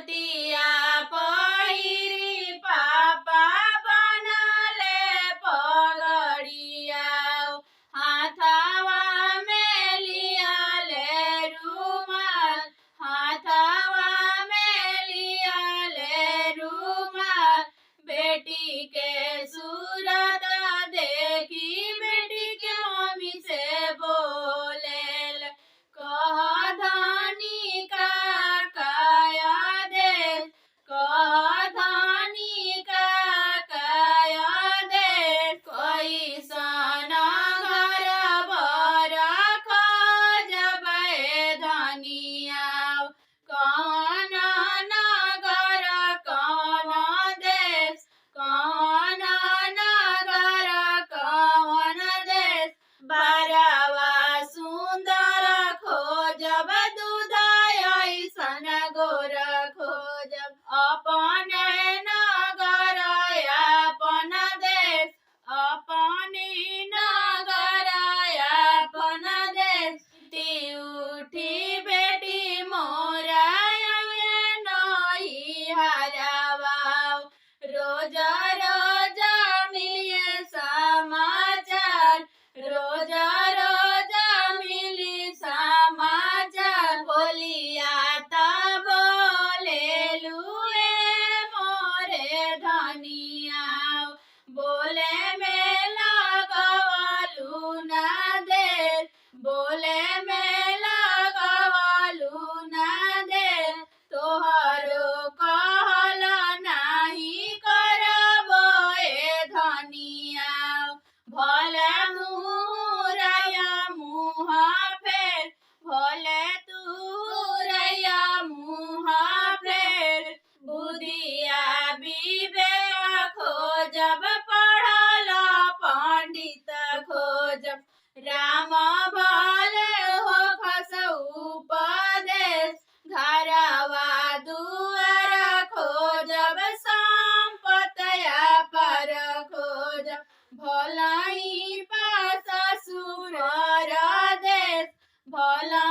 धोतिया पहिरी पापा बनले पगड़िया हाथवा में लियाले रुमाल हाथवा में लियाले रुमाल बेटी के सूरत देखी बेटी के मम्मी से बोले कह धनी का काया दे कह धनी का काया दे कोई सना घर भर खोजबे धनिया कौन नगर कौन देश कौन नगर कौन देश बारवा सुंदर खोजब दूध ऐसन गोर खोजब अपने नगर अपन देश अपने नगर अपन देश ती उठी बेटी मोरा नही हरावा रोज रोज मिलिए समाचार रोज रोज मिली समाचार बोलिया तब बोले लुए मोरे धनिया बोले में लगवलू न देर बोले में लगवलू न देर तोहरो कहल नाही करबो ए धनिया भले मुरैया मुँह फेर भले तुरैया मुँह फेर बुधिया विवेक खोजब पढ़ल पंडित खोजब राम भले हो खस उपदेश घरवा दुआर खोजब संपतया पर खोजब भलाई पास सुर देश भला